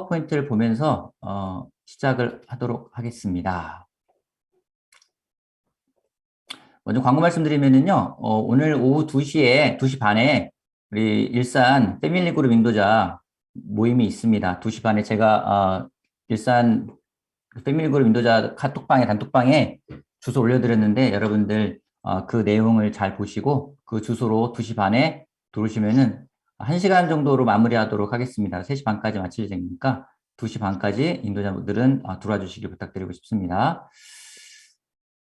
파워포인트를 보면서 시작을 하도록 하겠습니다. 먼저 광고 말씀드리면은요, 오늘 오후 2시에, 2시 반에 우리 일산 패밀리 그룹 인도자 모임이 있습니다. 2시 반에 제가 일산 패밀리 그룹 인도자 카톡방에, 단톡방에 주소 올려드렸는데 여러분들 그 내용을 잘 보시고 그 주소로 2시 반에 들어오시면은 1시간 정도로 마무리하도록 하겠습니다. 3시 반까지 마칠 예정이니까 2시 반까지 인도자분들은 들어와 주시길 부탁드리고 싶습니다.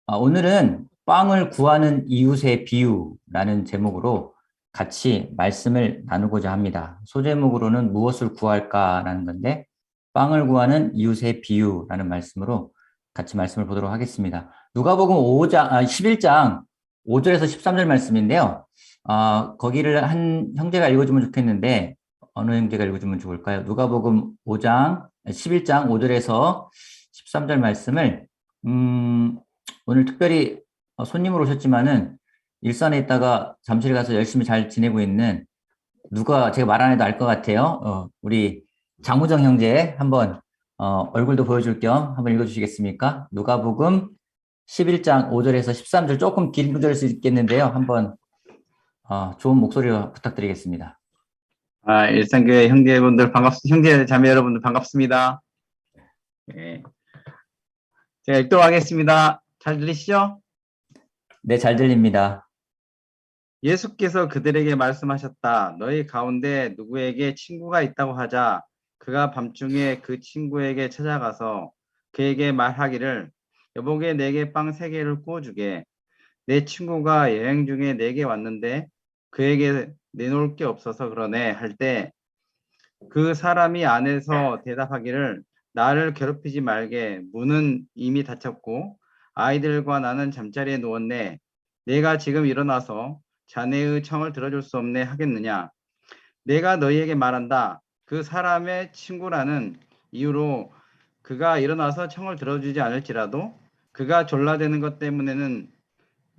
오늘은 빵을 구하는 이웃의 비유라는 제목으로 같이 말씀을 나누고자 합니다. 소제목으로는 무엇을 구할까라는 건데 빵을 구하는 이웃의 비유라는 말씀으로 같이 말씀을 보도록 하겠습니다. 누가복음 11장 5절에서 13절 말씀인데요. 거기를 한 형제가 읽어주면 좋겠는데 어느 형제가 읽어주면 좋을까요? 누가복음 11장 5절에서 13절 말씀을 오늘 특별히 손님으로 오셨지만은 일산에 있다가 잠실에 가서 열심히 잘 지내고 있는 제가 말 안 해도 알 것 같아요. 우리 장우정 형제 한번 얼굴도 보여줄 겸 한번 읽어주시겠습니까? 누가복음 11장 5절에서 13절 조금 긴 구절일 수 있겠는데요. 한번 좋은 목소리로 부탁드리겠습니다. 일산교회 형제분들 형제 자매 여러분들 반갑습니다. 네. 제가 읽도록 하겠습니다. 잘 들리시죠? 네, 잘 들립니다. 예수께서 그들에게 말씀하셨다. 너희 가운데 누구에게 친구가 있다고 하자. 그가 밤중에 그 친구에게 찾아가서 그에게 말하기를 여보게 내게 빵 3개를 구워주게. 내 친구가 여행 중에 내게 왔는데 그에게 내놓을 게 없어서 그러네 할 때 그 사람이 안에서 대답하기를 나를 괴롭히지 말게. 문은 이미 닫혔고 아이들과 나는 잠자리에 누웠네. 내가 지금 일어나서 자네의 청을 들어줄 수 없네 하겠느냐. 내가 너희에게 말한다. 그 사람의 친구라는 이유로 그가 일어나서 청을 들어주지 않을지라도 그가 졸라대는 것 때문에는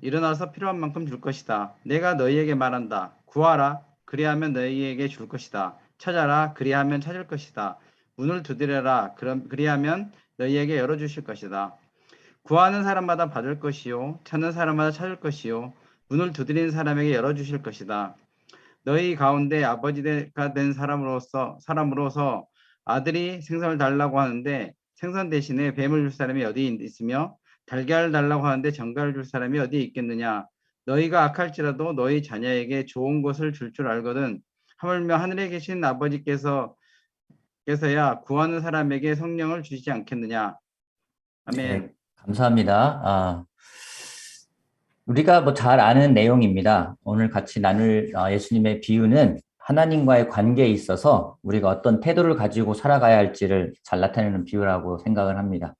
일어나서 필요한 만큼 줄 것이다. 내가 너희에게 말한다. 구하라. 그리하면 너희에게 줄 것이다. 찾아라. 그리하면 찾을 것이다. 문을 두드려라. 그리하면 너희에게 열어주실 것이다. 구하는 사람마다 받을 것이요. 찾는 사람마다 찾을 것이요. 문을 두드리는 사람에게 열어주실 것이다. 너희 가운데 아버지가 된 사람으로서 아들이 생선을 달라고 하는데 생선 대신에 뱀을 줄 사람이 어디 있으며 달걀을 달라고 하는데 정갈을 줄 사람이 어디 있겠느냐. 너희가 악할지라도 너희 자녀에게 좋은 것을 줄 알거든. 하물며 하늘에 계신 아버지께서야 구하는 사람에게 성령을 주시지 않겠느냐. 아멘. 네, 감사합니다. 우리가 뭐 잘 아는 내용입니다. 오늘 같이 나눌 예수님의 비유는 하나님과의 관계에 있어서 우리가 어떤 태도를 가지고 살아가야 할지를 잘 나타내는 비유라고 생각을 합니다.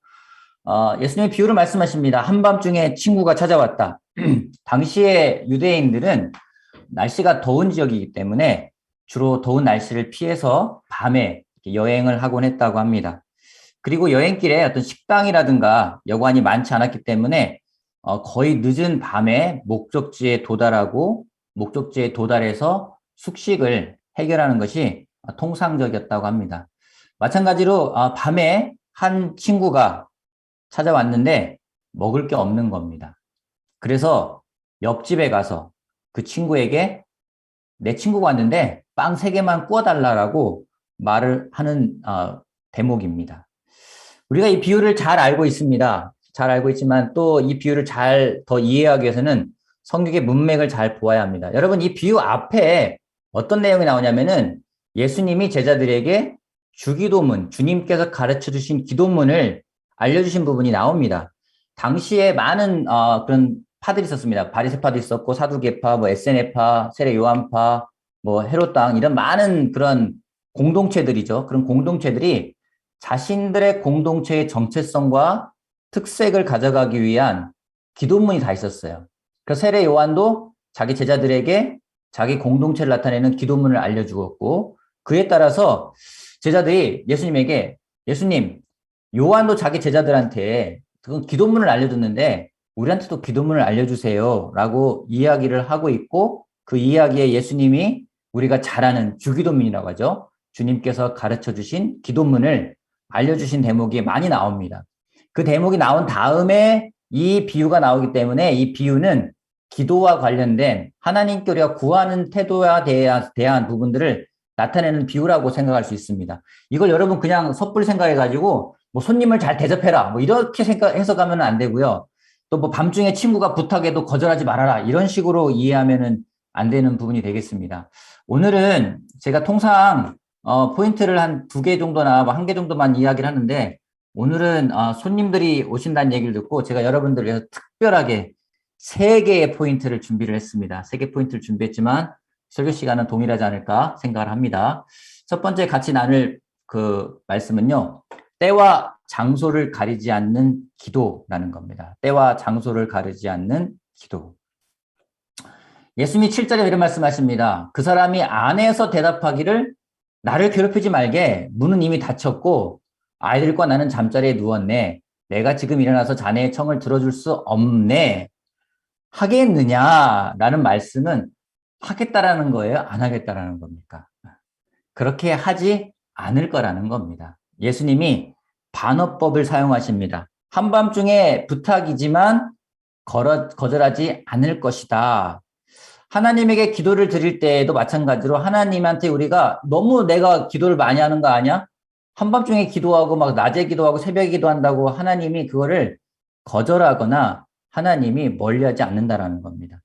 예수님의 비유를 말씀하십니다. 한밤중에 친구가 찾아왔다. 당시에 유대인들은 날씨가 더운 지역이기 때문에 주로 더운 날씨를 피해서 밤에 여행을 하곤 했다고 합니다. 그리고 여행길에 어떤 식당이라든가 여관이 많지 않았기 때문에 거의 늦은 밤에 목적지에 도달해서 숙식을 해결하는 것이 통상적이었다고 합니다. 마찬가지로 밤에 한 친구가 찾아왔는데 먹을 게 없는 겁니다. 그래서 옆집에 가서 그 친구에게 내 친구가 왔는데 빵 3개만 구워달라고 말을 하는 대목입니다. 우리가 이 비유를 잘 알고 있습니다. 잘 알고 있지만 또 이 비유를 더 이해하기 위해서는 성경의 문맥을 잘 보아야 합니다. 여러분, 이 비유 앞에 어떤 내용이 나오냐면은 예수님이 제자들에게 주기도문, 주님께서 가르쳐 주신 기도문을 알려주신 부분이 나옵니다. 당시에 많은 그런 파들이 있었습니다. 바리새파도 있었고 사두개파, 뭐 에세네파, 세례 요한파, 뭐 헤롯당 이런 많은 그런 공동체들이죠. 그런 공동체들이 자신들의 공동체의 정체성과 특색을 가져가기 위한 기도문이 다 있었어요. 그 세례 요한도 자기 제자들에게 자기 공동체를 나타내는 기도문을 알려주었고 그에 따라서 제자들이 예수님에게 예수님, 요한도 자기 제자들한테 그 기도문을 알려줬는데 우리한테도 기도문을 알려주세요 라고 이야기를 하고 있고 그 이야기에 예수님이 우리가 잘 아는 주기도문이라고 하죠. 주님께서 가르쳐 주신 기도문을 알려주신 대목이 많이 나옵니다. 그 대목이 나온 다음에 이 비유가 나오기 때문에 이 비유는 기도와 관련된 하나님께 우리가 구하는 태도에 대한 부분들을 나타내는 비유라고 생각할 수 있습니다. 이걸 여러분 그냥 섣불리 생각해가지고 뭐 손님을 잘 대접해라 뭐 이렇게 해석하면 안 되고요. 또 뭐 밤중에 친구가 부탁해도 거절하지 말아라 이런 식으로 이해하면은 안 되는 부분이 되겠습니다. 오늘은 제가 통상 포인트를 한 2개 정도나 뭐 1개 정도만 이야기를 하는데 오늘은 손님들이 오신다는 얘기를 듣고 제가 여러분들을 위해서 특별하게 3개의 포인트를 준비를 했습니다. 3개 포인트를 준비했지만 설교 시간은 동일하지 않을까 생각을 합니다. 첫 번째 같이 나눌 그 말씀은요. 때와 장소를 가리지 않는 기도라는 겁니다. 때와 장소를 가리지 않는 기도. 예수님이 7절에 이런 말씀하십니다. 그 사람이 안에서 대답하기를 나를 괴롭히지 말게 문은 이미 닫혔고 아이들과 나는 잠자리에 누웠네. 내가 지금 일어나서 자네의 청을 들어줄 수 없네. 하겠느냐라는 말씀은 하겠다라는 거예요? 안 하겠다라는 겁니까? 그렇게 하지 않을 거라는 겁니다. 예수님이 반어법을 사용하십니다. 한밤중에 부탁이지만 거절하지 않을 것이다. 하나님에게 기도를 드릴 때에도 마찬가지로 하나님한테 우리가 너무 내가 기도를 많이 하는 거 아니야? 한밤중에 기도하고 막 낮에 기도하고 새벽에 기도한다고 하나님이 그거를 거절하거나 하나님이 멀리하지 않는다라는 겁니다.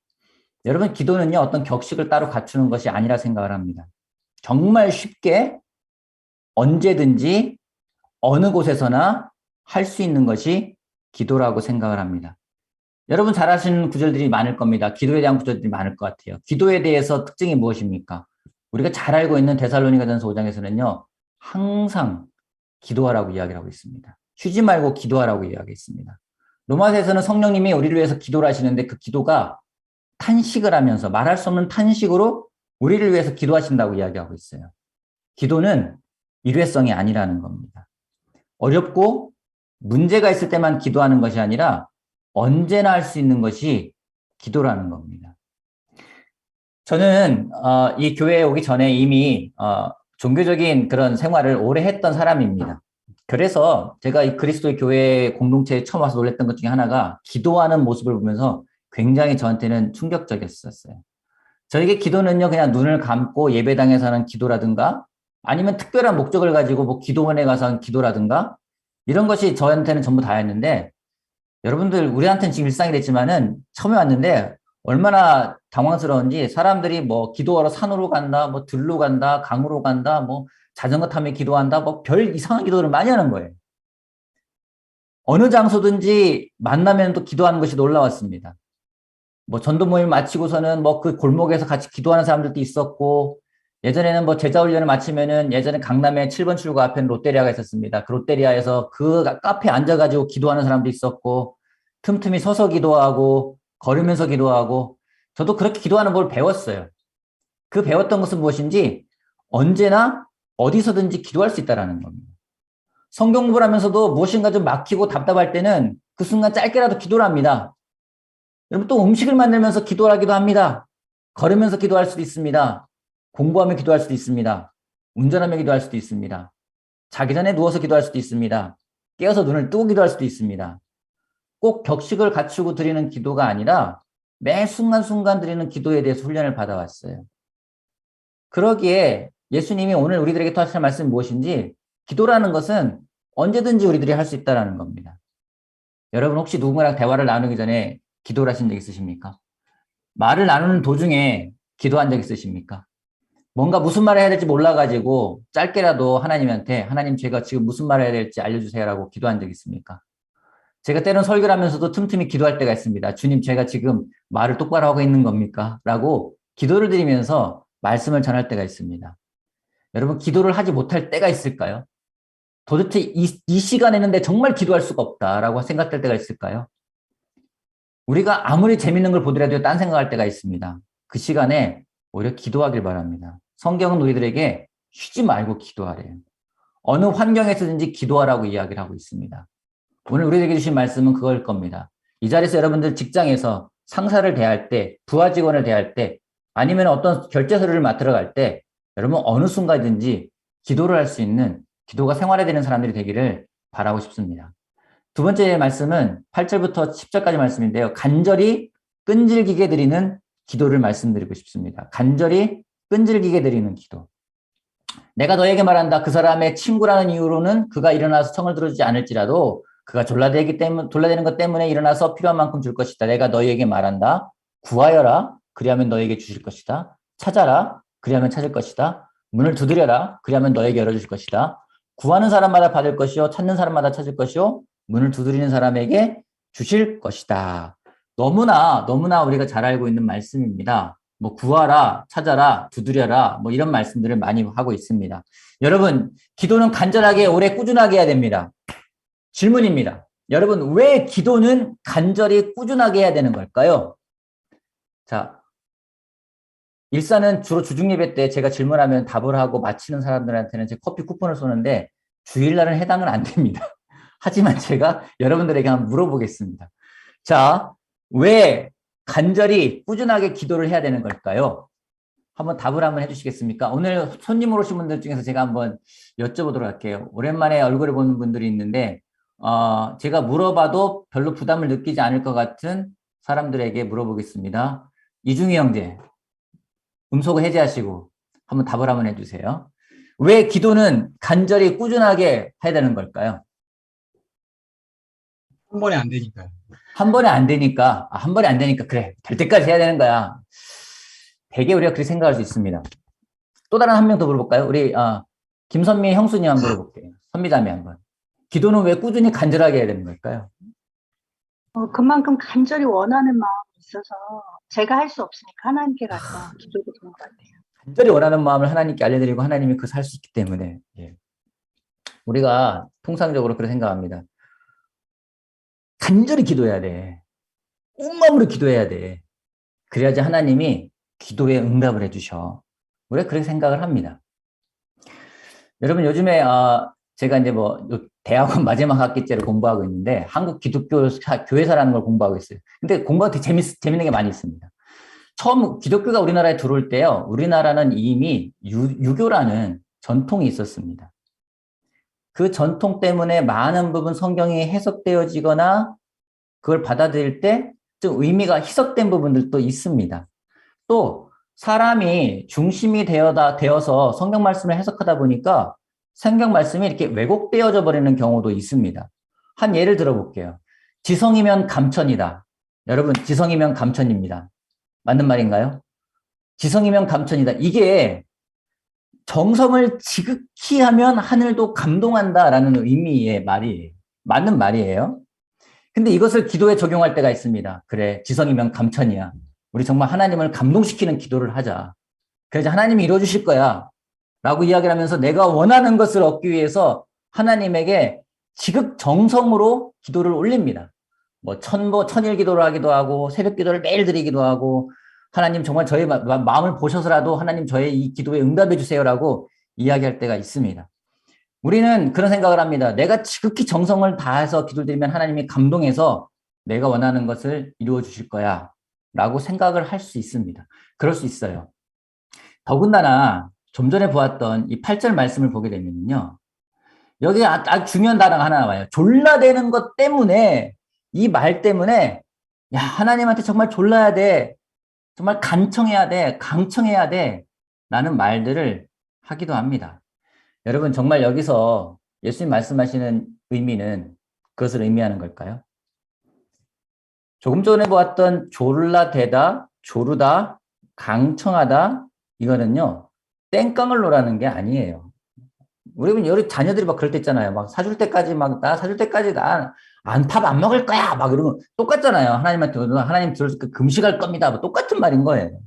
여러분 기도는요 어떤 격식을 따로 갖추는 것이 아니라 생각을 합니다. 정말 쉽게 언제든지 어느 곳에서나 할 수 있는 것이 기도라고 생각을 합니다. 여러분 잘 아시는 구절들이 많을 겁니다. 기도에 대한 구절들이 많을 것 같아요. 기도에 대해서 특징이 무엇입니까? 우리가 잘 알고 있는 데살로니가전서 5장에서는요. 항상 기도하라고 이야기를 하고 있습니다. 쉬지 말고 기도하라고 이야기했습니다. 로마서에서는 성령님이 우리를 위해서 기도를 하시는데 그 기도가 탄식을 하면서 말할 수 없는 탄식으로 우리를 위해서 기도하신다고 이야기하고 있어요. 기도는 일회성이 아니라는 겁니다. 어렵고 문제가 있을 때만 기도하는 것이 아니라 언제나 할 수 있는 것이 기도라는 겁니다. 저는 이 교회에 오기 전에 이미 종교적인 그런 생활을 오래 했던 사람입니다. 그래서 제가 이 그리스도의 교회 공동체에 처음 와서 놀랐던 것 중에 하나가 기도하는 모습을 보면서 굉장히 저한테는 충격적이었어요. 저에게 기도는요 그냥 눈을 감고 예배당에서 하는 기도라든가 아니면 특별한 목적을 가지고 뭐 기도원에 가서 하는 기도라든가 이런 것이 저한테는 전부 다였는데 여러분들 우리한테는 지금 일상이 됐지만은 처음에 왔는데 얼마나 당황스러운지 사람들이 뭐 기도하러 산으로 간다, 뭐 들로 간다, 강으로 간다, 뭐 자전거 타며 기도한다, 뭐 별 이상한 기도를 많이 하는 거예요. 어느 장소든지 만나면 또 기도하는 것이 놀라웠습니다. 뭐 전도 모임 마치고서는 뭐 그 골목에서 같이 기도하는 사람들도 있었고 예전에는 뭐 제자 훈련을 마치면은 예전에 강남에 7번 출구 앞에는 롯데리아가 있었습니다. 그 롯데리아에서 그 카페에 앉아가지고 기도하는 사람도 있었고 틈틈이 서서 기도하고 걸으면서 기도하고 저도 그렇게 기도하는 걸 배웠어요. 그 배웠던 것은 무엇인지 언제나 어디서든지 기도할 수 있다는 겁니다. 성경 공부를 하면서도 무엇인가 좀 막히고 답답할 때는 그 순간 짧게라도 기도를 합니다. 여러분 또 음식을 만들면서 기도하기도 합니다. 걸으면서 기도할 수도 있습니다. 공부하며 기도할 수도 있습니다. 운전하며 기도할 수도 있습니다. 자기 전에 누워서 기도할 수도 있습니다. 깨어서 눈을 뜨고 기도할 수도 있습니다. 꼭 격식을 갖추고 드리는 기도가 아니라 매 순간순간 드리는 기도에 대해서 훈련을 받아왔어요. 그러기에 예수님이 오늘 우리들에게 또 하시는 말씀이 무엇인지 기도라는 것은 언제든지 우리들이 할 수 있다는 겁니다. 여러분 혹시 누군가랑 대화를 나누기 전에 기도를 하신 적 있으십니까? 말을 나누는 도중에 기도한 적 있으십니까? 뭔가 무슨 말을 해야 될지 몰라가지고 짧게라도 하나님한테 하나님 제가 지금 무슨 말을 해야 될지 알려주세요라고 기도한 적 있습니까? 제가 때론 설교를 하면서도 틈틈이 기도할 때가 있습니다. 주님 제가 지금 말을 똑바로 하고 있는 겁니까? 라고 기도를 드리면서 말씀을 전할 때가 있습니다. 여러분 기도를 하지 못할 때가 있을까요? 도대체 이 시간에는 내 정말 기도할 수가 없다라고 생각될 때가 있을까요? 우리가 아무리 재밌는 걸 보더라도 딴 생각할 때가 있습니다. 그 시간에 오히려 기도하길 바랍니다. 성경은 우리들에게 쉬지 말고 기도하래요. 어느 환경에서든지 기도하라고 이야기를 하고 있습니다. 오늘 우리에게 주신 말씀은 그걸 겁니다. 이 자리에서 여러분들 직장에서 상사를 대할 때, 부하 직원을 대할 때, 아니면 어떤 결제 서류를 맡으러 갈 때, 여러분 어느 순간이든지 기도를 할 수 있는 기도가 생활화되는 사람들이 되기를 바라고 싶습니다. 두 번째 말씀은 8절부터 10절까지 말씀인데요. 간절히 끈질기게 드리는 기도를 말씀드리고 싶습니다. 간절히 끈질기게 드리는 기도. 내가 너에게 말한다. 그 사람의 친구라는 이유로는 그가 일어나서 청을 들어주지 않을지라도 그가 졸라대는 것 때문에 일어나서 필요한 만큼 줄 것이다. 내가 너희에게 말한다. 구하여라. 그리하면 너에게 주실 것이다. 찾아라. 그리하면 찾을 것이다. 문을 두드려라. 그리하면 너에게 열어줄 것이다. 구하는 사람마다 받을 것이요. 찾는 사람마다 찾을 것이요. 문을 두드리는 사람에게 주실 것이다. 너무나 우리가 잘 알고 있는 말씀입니다. 뭐 구하라, 찾아라, 두드려라 뭐 이런 말씀들을 많이 하고 있습니다. 여러분, 기도는 간절하게 오래 꾸준하게 해야 됩니다. 질문입니다. 여러분, 왜 기도는 간절히 꾸준하게 해야 되는 걸까요? 자, 일사는 주로 주중예배 때 제가 질문하면 답을 하고 마치는 사람들한테는 제 커피 쿠폰을 쏘는데 주일날은 해당은 안 됩니다. 하지만 제가 여러분들에게 한번 물어보겠습니다. 자, 왜 간절히 꾸준하게 기도를 해야 되는 걸까요? 한번 답을 한번 해주시겠습니까? 오늘 손님으로 오신 분들 중에서 제가 한번 여쭤보도록 할게요. 오랜만에 얼굴을 보는 분들이 있는데 제가 물어봐도 별로 부담을 느끼지 않을 것 같은 사람들에게 물어보겠습니다. 이중희 형제, 음소거 해제하시고 한번 답을 한번 해주세요. 왜 기도는 간절히 꾸준하게 해야 되는 걸까요? 한 번에 안 되니까요. 한 번에 안 되니까, 한 번에 안 되니까, 그래, 될 때까지 해야 되는 거야. 되게 우리가 그렇게 생각할 수 있습니다. 또 다른 한 명 더 물어볼까요? 우리, 김선미 형수님 한번 물어볼게요. 선미자매 한번. 기도는 왜 꾸준히 간절하게 해야 되는 걸까요? 그만큼 간절히 원하는 마음이 있어서 제가 할 수 없으니까 하나님께 가서 기도를 드리는 것 같아요. 간절히 원하는 마음을 하나님께 알려드리고 하나님이 그것을 할 수 있기 때문에, 예. 우리가 통상적으로 그렇게 생각합니다. 간절히 기도해야 돼. 온 마음으로 기도해야 돼. 그래야지 하나님이 기도에 응답을 해주셔. 우리가 그렇게 생각을 합니다. 여러분, 요즘에 제가 이제 대학원 마지막 학기째를 공부하고 있는데 한국 기독교 교회사라는 걸 공부하고 있어요. 근데 공부가 되게 재밌는 게 많이 있습니다. 처음 기독교가 우리나라에 들어올 때요, 우리나라는 이미 유교라는 전통이 있었습니다. 그 전통 때문에 많은 부분 성경이 해석되어지거나 그걸 받아들일 때 좀 의미가 희석된 부분들도 있습니다. 또 사람이 중심이 되어서 성경 말씀을 해석하다 보니까 성경 말씀이 이렇게 왜곡되어져 버리는 경우도 있습니다. 한 예를 들어볼게요. 지성이면 감천이다. 여러분, 지성이면 감천입니다. 맞는 말인가요? 지성이면 감천이다. 이게 정성을 지극히 하면 하늘도 감동한다라는 의미의 말이에요. 맞는 말이에요. 근데 이것을 기도에 적용할 때가 있습니다. 그래, 지성이면 감천이야. 우리 정말 하나님을 감동시키는 기도를 하자. 그래서 하나님이 이루어주실 거야. 라고 이야기를 하면서 내가 원하는 것을 얻기 위해서 하나님에게 지극 정성으로 기도를 올립니다. 천일 기도를 하기도 하고, 새벽 기도를 매일 드리기도 하고, 하나님 정말 저의 마음을 보셔서라도 하나님 저의 이 기도에 응답해 주세요라고 이야기할 때가 있습니다. 우리는 그런 생각을 합니다. 내가 지극히 정성을 다해서 기도를 드리면 하나님이 감동해서 내가 원하는 것을 이루어 주실 거야 라고 생각을 할 수 있습니다. 그럴 수 있어요. 더군다나 좀 전에 보았던 이 8절 말씀을 보게 되면요, 여기 아주 중요한 단어가 하나 나와요. 졸라대는 것 때문에, 이 말 때문에 야, 하나님한테 정말 졸라야 돼, 정말 간청해야 돼, 강청해야 돼 라는 말들을 하기도 합니다. 여러분, 정말 여기서 예수님 말씀하시는 의미는 그것을 의미하는 걸까요? 조금 전에 보았던 졸라대다, 조르다, 강청하다, 이거는요, 땡깡을 놓으라는 게 아니에요. 우리 자녀들이 막 그럴 때 있잖아요. 나 사줄 때까지 나 밥 안 먹을 거야 막 이러면 똑같잖아요. 하나님한테 하나님 금식할 겁니다. 뭐 똑같은 말인 거예요.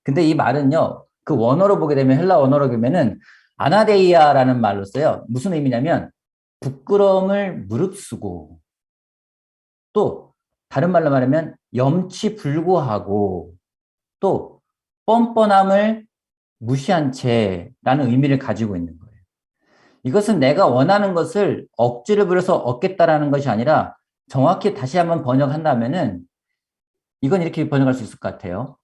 근데 이 말은요, 그 원어로 보게 되면, 헬라 원어로 보면은 아나데이아라는 말로 써요. 무슨 의미냐면 부끄러움을 무릅쓰고, 또 다른 말로 말하면 염치불구하고, 또 뻔뻔함을 무시한 채라는 의미를 가지고 있는 거예요. 이것은 내가 원하는 것을 억지를 부려서 얻겠다라는 것이 아니라, 정확히 다시 한번 번역한다면은 이건 이렇게 번역할 수 있을 것 같아요.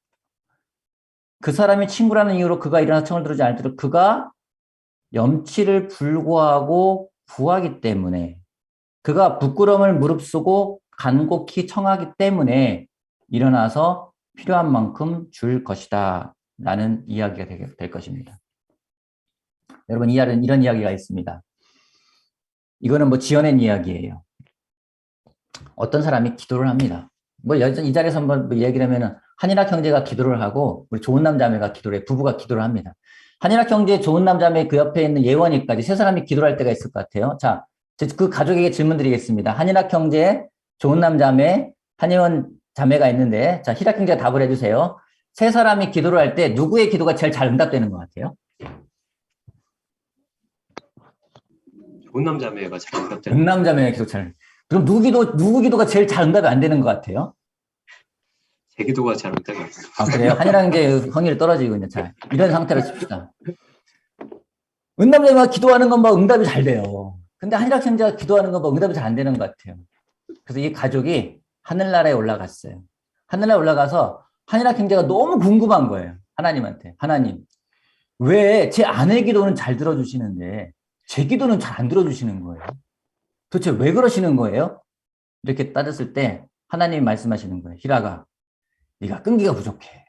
그 사람이 친구라는 이유로 그가 일어나서 청을 들어주지 않도록 그가 염치를 불구하고 구하기 때문에 그가 부끄러움을 무릅쓰고 간곡히 청하기 때문에 일어나서 필요한 만큼 줄 것이다 라는 이야기가 될 것입니다. 여러분, 이런 이야기가 있습니다. 이거는 뭐 지어낸 이야기예요. 어떤 사람이 기도를 합니다. 이 자리에서 한번 얘기를 하면은 한일학 형제가 기도를 하고 우리 좋은 남자매가 기도를 해. 부부가 기도를 합니다. 한일학 형제 좋은 남자매 그 옆에 있는 예원이까지 세 사람이 기도를 할 때가 있을 것 같아요. 자, 그 가족에게 질문 드리겠습니다. 한일학 형제, 좋은 남자매, 한예원 자매가 있는데, 자, 희락 형제가 답을 해주세요. 세 사람이 기도를 할 때 누구의 기도가 제일 잘 응답되는 것 같아요? 좋은 남자매가 잘 응답되는 좋은 남자매의 기도 그럼 누구 기도가 제일 잘 응답이 안 되는 것 같아요? 제 기도가 잘 응답이 안 돼요. 아, 그래요? 한일학 형제 확률이 떨어지고 있는 자, 이런 상태로 칩시다. 은남자매가 기도하는 건 막 응답이 잘 돼요. 근데 한일학 형제가 기도하는 건 막 응답이 잘 안 되는 것 같아요. 그래서 이 가족이 하늘나라에 올라갔어요. 하늘나라에 올라가서 한일학 형제가 너무 궁금한 거예요. 하나님한테. 하나님, 왜 제 아내 기도는 잘 들어주시는데 제 기도는 잘 안 들어주시는 거예요? 도대체 왜 그러시는 거예요? 이렇게 따졌을 때 하나님이 말씀하시는 거예요. 희락아, 네가 끈기가 부족해.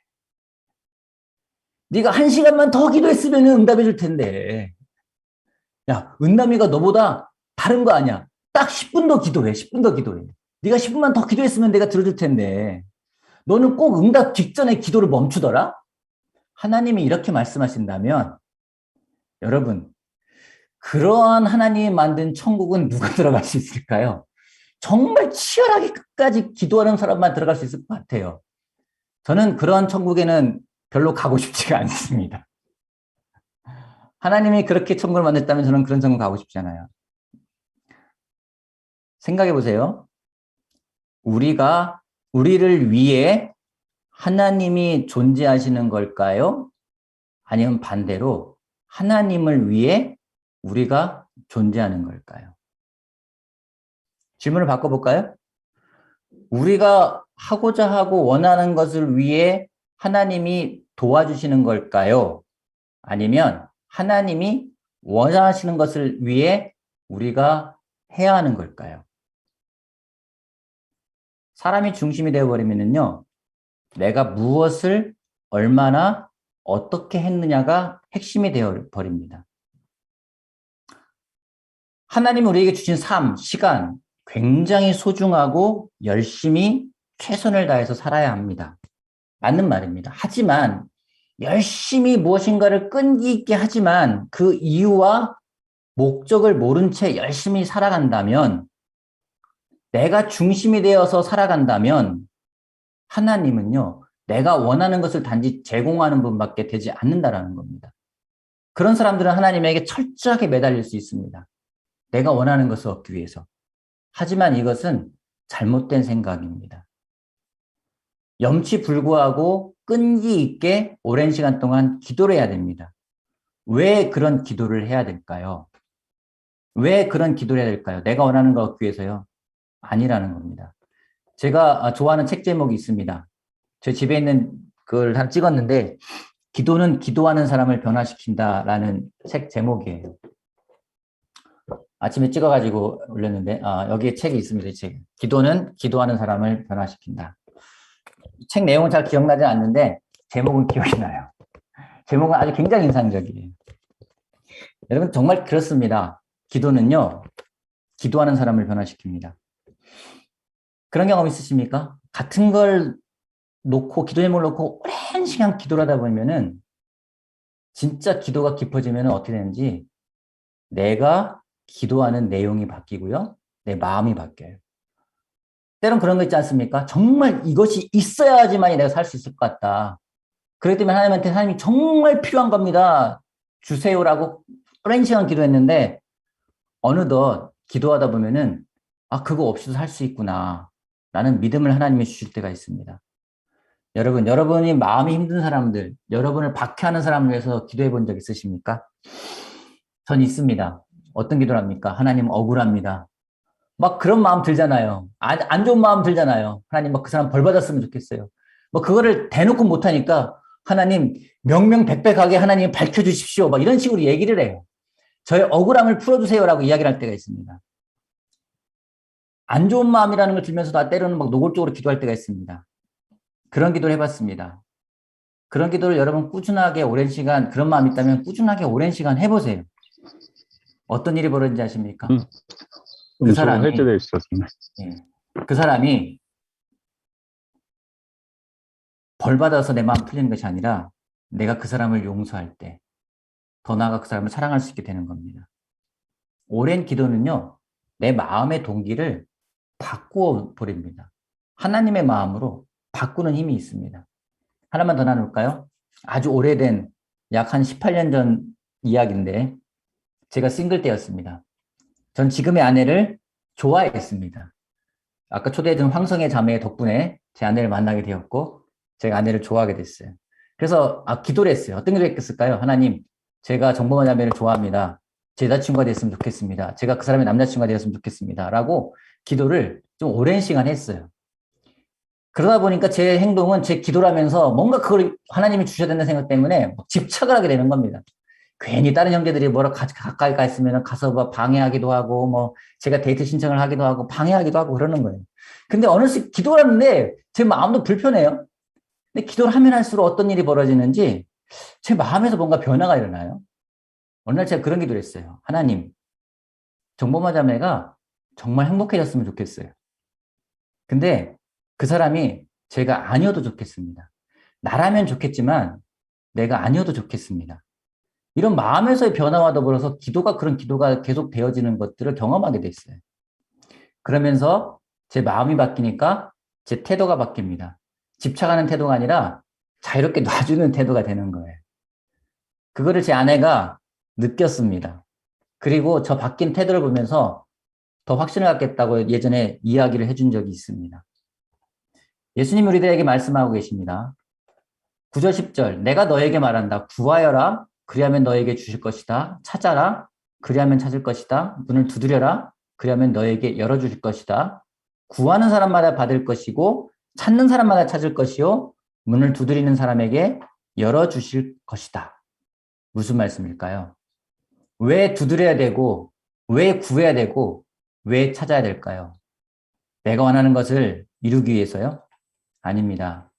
네가 1시간만 더 기도했으면 응답해 줄 텐데. 야, 은남이가 너보다 다른 거 아니야. 딱 10분 더 기도해. 10분 더 기도해. 네가 10분만 더 기도했으면 내가 들어줄 텐데. 너는 꼭 응답 직전에 기도를 멈추더라? 하나님이 이렇게 말씀하신다면 여러분, 그러한 하나님이 만든 천국은 누가 들어갈 수 있을까요? 정말 치열하게 끝까지 기도하는 사람만 들어갈 수 있을 것 같아요. 저는 그런 천국에는 별로 가고 싶지가 않습니다. 하나님이 그렇게 천국을 만들었다면 저는 그런 천국 가고 싶지 않아요. 생각해 보세요. 우리를 위해 하나님이 존재하시는 걸까요? 아니면 반대로 하나님을 위해 우리가 존재하는 걸까요? 질문을 바꿔볼까요? 우리가 하고자 하고 원하는 것을 위해 하나님이 도와주시는 걸까요? 아니면 하나님이 원하시는 것을 위해 우리가 해야 하는 걸까요? 사람이 중심이 되어버리면요, 내가 무엇을 얼마나 어떻게 했느냐가 핵심이 되어버립니다. 하나님이 우리에게 주신 삶, 시간, 굉장히 소중하고 열심히 최선을 다해서 살아야 합니다. 맞는 말입니다. 하지만 열심히 무엇인가를 끈기 있게 하지만 그 이유와 목적을 모른 채 열심히 살아간다면, 내가 중심이 되어서 살아간다면 하나님은요, 내가 원하는 것을 단지 제공하는 분밖에 되지 않는다라는 겁니다. 그런 사람들은 하나님에게 철저하게 매달릴 수 있습니다. 내가 원하는 것을 얻기 위해서. 하지만 이것은 잘못된 생각입니다. 염치불구하고 끈기 있게 오랜 시간 동안 기도를 해야 됩니다. 왜 그런 기도를 해야 될까요? 왜 그런 기도를 해야 될까요? 내가 원하는 걸 얻기 위해서요? 아니라는 겁니다. 제가 좋아하는 책 제목이 있습니다. 제 집에 있는 그걸 하나 찍었는데, 기도는 기도하는 사람을 변화시킨다라는 책 제목이에요. 아침에 찍어가지고 올렸는데, 여기에 책이 있습니다. 이 책. 기도는 기도하는 사람을 변화시킨다. 책 내용은 잘 기억나지 않는데 제목은 기억이 나요. 제목은 아주 굉장히 인상적이에요. 여러분, 정말 그렇습니다. 기도는요, 기도하는 사람을 변화시킵니다. 그런 경험 있으십니까? 같은 걸 놓고, 기도 제목을 놓고 오랜 시간 기도를 하다 보면은 진짜 기도가 깊어지면 어떻게 되는지 내가 기도하는 내용이 바뀌고요, 내 마음이 바뀌어요. 때론 그런 거 있지 않습니까? 정말 이것이 있어야지만이 내가 살 수 있을 것 같다. 그렇기 때문에 하나님한테 하나님이 정말 필요한 겁니다. 주세요라고 오랜 시간 기도했는데 어느덧 기도하다 보면은 그거 없이도 살 수 있구나 라는 믿음을 하나님이 주실 때가 있습니다. 여러분, 여러분이 마음이 힘든 사람들, 여러분을 박해하는 사람을 위해서 기도해 본 적 있으십니까? 전 있습니다. 어떤 기도를 합니까? 하나님 억울합니다. 막 그런 마음 들잖아요. 안 좋은 마음 들잖아요. 하나님 막 그 사람 벌 받았으면 좋겠어요. 뭐 그거를 대놓고 못하니까 하나님 명명백백하게 하나님 밝혀주십시오. 막 이런 식으로 얘기를 해요. 저의 억울함을 풀어주세요라고 이야기를 할 때가 있습니다. 안 좋은 마음이라는 걸 들면서도 때로는 막 노골적으로 기도할 때가 있습니다. 그런 기도를 해봤습니다. 그런 기도를 여러분 꾸준하게 오랜 시간, 그런 마음이 있다면 꾸준하게 오랜 시간 해보세요. 어떤 일이 벌어진지 아십니까? 그 사람이, 해제되어 있었습니다. 예, 그 사람이 벌 받아서 내 마음 풀리는 것이 아니라 내가 그 사람을 용서할 때 더 나아가 그 사람을 사랑할 수 있게 되는 겁니다. 오랜 기도는요, 내 마음의 동기를 바꾸어 버립니다. 하나님의 마음으로 바꾸는 힘이 있습니다. 하나만 더 나눌까요? 아주 오래된 약 한 18년 전 이야기인데 제가 싱글 때였습니다. 전 지금의 아내를 좋아했습니다. 아까 초대해준 황성의 자매 덕분에 제 아내를 만나게 되었고 제가 아내를 좋아하게 됐어요. 그래서 기도를 했어요. 어떤 기도를 했을까요? 하나님, 제가 정범한 자매를 좋아합니다. 제 여자친구가 됐으면 좋겠습니다. 제가 그 사람의 남자친구가 되었으면 좋겠습니다. 라고 기도를 좀 오랜 시간 했어요. 그러다 보니까 제 행동은 제 기도라면서 뭔가 그걸 하나님이 주셔야 된다는 생각 때문에 집착을 하게 되는 겁니다. 괜히 다른 형제들이 뭐라 가까이 가 있으면 가서 뭐 방해하기도 하고, 뭐 제가 데이트 신청을 하기도 하고, 방해하기도 하고 그러는 거예요. 근데 어느새 기도를 하는데 제 마음도 불편해요. 근데 기도를 하면 할수록 어떤 일이 벌어지는지 제 마음에서 뭔가 변화가 일어나요. 어느 날 제가 그런 기도를 했어요. 하나님, 정범아 자매가 정말 행복해졌으면 좋겠어요. 근데 그 사람이 제가 아니어도 좋겠습니다. 나라면 좋겠지만 내가 아니어도 좋겠습니다. 이런 마음에서의 변화와 더불어서 그런 기도가 계속 되어지는 것들을 경험하게 됐어요. 그러면서 제 마음이 바뀌니까 제 태도가 바뀝니다. 집착하는 태도가 아니라 자유롭게 놔주는 태도가 되는 거예요. 그거를 제 아내가 느꼈습니다. 그리고 저 바뀐 태도를 보면서 더 확신을 갖겠다고 예전에 이야기를 해준 적이 있습니다. 예수님이 우리들에게 말씀하고 계십니다. 9절 10절 내가 너에게 말한다. 구하여라. 그리하면 너에게 주실 것이다. 찾아라. 그리하면 찾을 것이다. 문을 두드려라. 그리하면 너에게 열어주실 것이다. 구하는 사람마다 받을 것이고 찾는 사람마다 찾을 것이요. 문을 두드리는 사람에게 열어주실 것이다. 무슨 말씀일까요? 왜 두드려야 되고 왜 구해야 되고 왜 찾아야 될까요? 내가 원하는 것을 이루기 위해서요? 아닙니다.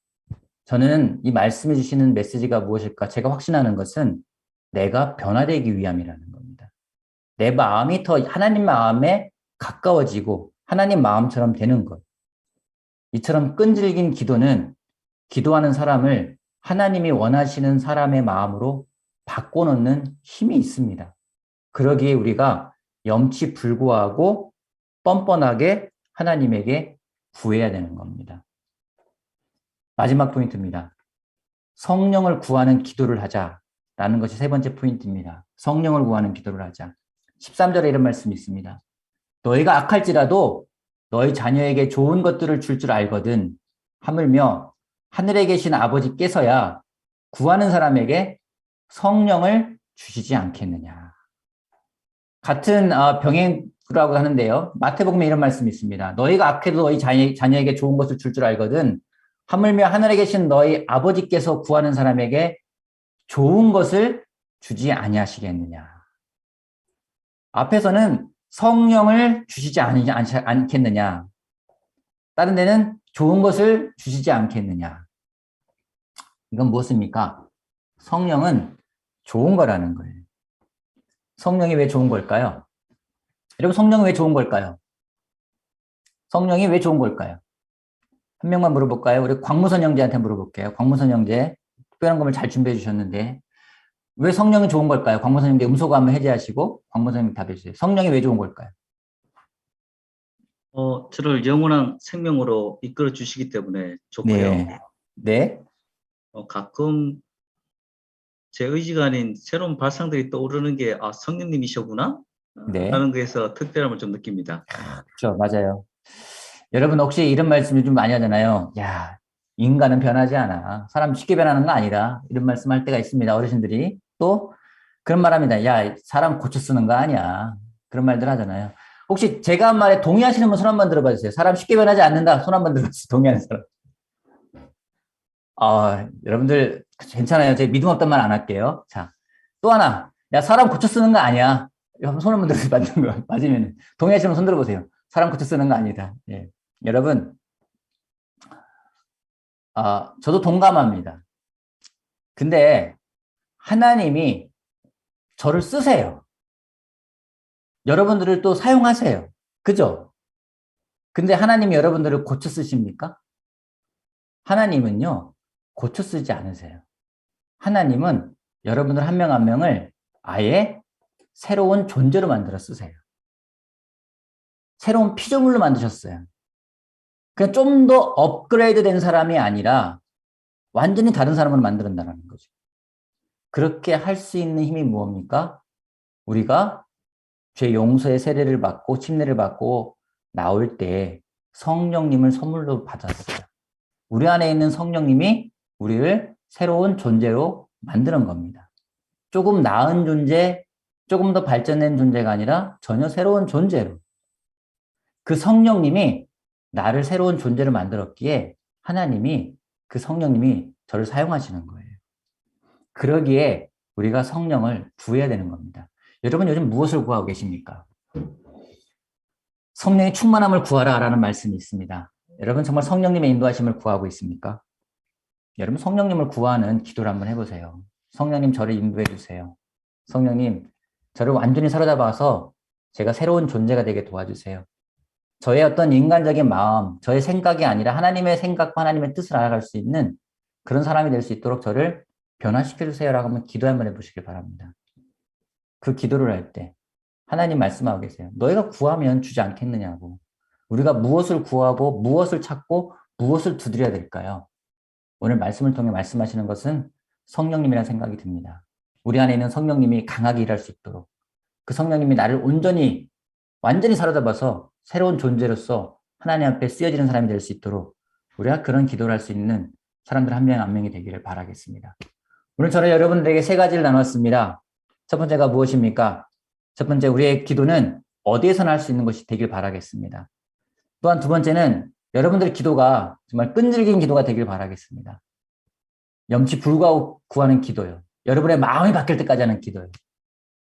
저는 이 말씀해 주시는 메시지가 무엇일까? 제가 확신하는 것은 내가 변화되기 위함이라는 겁니다. 내 마음이 더 하나님 마음에 가까워지고 하나님 마음처럼 되는 것. 이처럼 끈질긴 기도는 기도하는 사람을 하나님이 원하시는 사람의 마음으로 바꿔놓는 힘이 있습니다. 그러기에 우리가 염치불구하고 뻔뻔하게 하나님에게 구해야 되는 겁니다. 마지막 포인트입니다. 성령을 구하는 기도를 하자라는 것이 세 번째 포인트입니다. 성령을 구하는 기도를 하자. 13절에 이런 말씀이 있습니다. 너희가 악할지라도 너희 자녀에게 좋은 것들을 줄 줄 알거든. 하물며 하늘에 계신 아버지께서야 구하는 사람에게 성령을 주시지 않겠느냐. 같은 병행구라고 하는데요. 마태복음에 이런 말씀이 있습니다. 너희가 악해도 너희 자녀에게 좋은 것을 줄 줄 알거든. 하물며 하늘에 계신 너희 아버지께서 구하는 사람에게 좋은 것을 주지 아니하시겠느냐. 앞에서는 성령을 주시지 않겠느냐. 다른 데는 좋은 것을 주시지 않겠느냐. 이건 무엇입니까? 성령은 좋은 거라는 거예요. 성령이 왜 좋은 걸까요? 여러분, 성령이 왜 좋은 걸까요? 성령이 왜 좋은 걸까요? 한 명만 물어볼까요? 우리 광무선 형제한테 물어볼게요. 광무선 형제, 특별한 것을 잘 준비해 주셨는데 왜 성령이 좋은 걸까요? 광무선 형제 음소거 한번 해제하시고 광무선 형제 답해 주세요. 성령이 왜 좋은 걸까요? 저를 영원한 생명으로 이끌어 주시기 때문에 좋고요. 네. 네. 가끔 제 의지가 아닌 새로운 발상들이 떠오르는 게 성령님이시구나 네. 라는 거에서 특별함을 좀 느낍니다. 그렇죠. 맞아요. 여러분 혹시 이런 말씀을 좀 많이 하잖아요. 야, 인간은 변하지 않아. 사람 쉽게 변하는 거 아니다. 이런 말씀할 때가 있습니다. 어르신들이. 또 그런 말 합니다. 야, 사람 고쳐 쓰는 거 아니야. 그런 말들 하잖아요. 혹시 제가 한 말에 동의하시는 분 손 한번 들어봐 주세요. 사람 쉽게 변하지 않는다. 손 한번 들어주세요. 동의하는 사람. 여러분들 괜찮아요. 제가 믿음 없단 말 안 할게요. 자, 또 하나. 야, 사람 고쳐 쓰는 거 아니야. 손 한번 들어서 맞는 거 맞으면 동의하시면 손 들어보세요. 사람 고쳐 쓰는 거 아니다. 예. 여러분, 저도 동감합니다. 근데 하나님이 저를 쓰세요. 여러분들을 또 사용하세요. 그죠? 근데 하나님이 여러분들을 고쳐 쓰십니까? 하나님은요, 고쳐 쓰지 않으세요. 하나님은 여러분들 한 명 한 명을 아예 새로운 존재로 만들어 쓰세요. 새로운 피조물로 만드셨어요. 그냥 좀 더 업그레이드 된 사람이 아니라 완전히 다른 사람으로 만든다는 거죠. 그렇게 할 수 있는 힘이 무엇입니까? 우리가 죄 용서의 세례를 받고 침례를 받고 나올 때 성령님을 선물로 받았어요. 우리 안에 있는 성령님이 우리를 새로운 존재로 만드는 겁니다. 조금 나은 존재, 조금 더 발전된 존재가 아니라 전혀 새로운 존재로. 그 성령님이 나를 새로운 존재로 만들었기에 하나님이 그 성령님이 저를 사용하시는 거예요. 그러기에 우리가 성령을 구해야 되는 겁니다. 여러분 요즘 무엇을 구하고 계십니까? 성령의 충만함을 구하라 라는 말씀이 있습니다. 여러분 정말 성령님의 인도하심을 구하고 있습니까? 여러분 성령님을 구하는 기도를 한번 해보세요. 성령님 저를 인도해 주세요. 성령님 저를 완전히 사로잡아서 제가 새로운 존재가 되게 도와주세요. 저의 어떤 인간적인 마음, 저의 생각이 아니라 하나님의 생각과 하나님의 뜻을 알아갈 수 있는 그런 사람이 될 수 있도록 저를 변화시켜 주세요라고 한번 기도 한번 해보시길 바랍니다. 그 기도를 할 때 하나님 말씀하고 계세요. 너희가 구하면 주지 않겠느냐고. 우리가 무엇을 구하고 무엇을 찾고 무엇을 두드려야 될까요? 오늘 말씀을 통해 말씀하시는 것은 성령님이라는 생각이 듭니다. 우리 안에 있는 성령님이 강하게 일할 수 있도록 그 성령님이 나를 완전히 사로잡아서 새로운 존재로서 하나님 앞에 쓰여지는 사람이 될 수 있도록 우리가 그런 기도를 할 수 있는 사람들 한 명 한 명이 되기를 바라겠습니다. 오늘 저는 여러분들에게 세 가지를 나눴습니다. 첫 번째가 무엇입니까? 첫 번째, 우리의 기도는 어디에서나 할 수 있는 것이 되길 바라겠습니다. 또한 두 번째는 여러분들의 기도가 정말 끈질긴 기도가 되길 바라겠습니다. 염치 불구하고 구하는 기도요. 여러분의 마음이 바뀔 때까지 하는 기도요.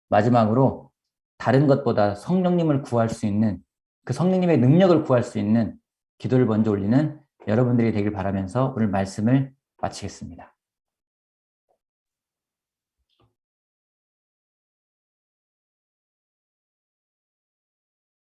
마지막으로 다른 것보다 성령님을 구할 수 있는 그 성령님의 능력을 구할 수 있는 기도를 먼저 올리는 여러분들이 되길 바라면서 오늘 말씀을 마치겠습니다.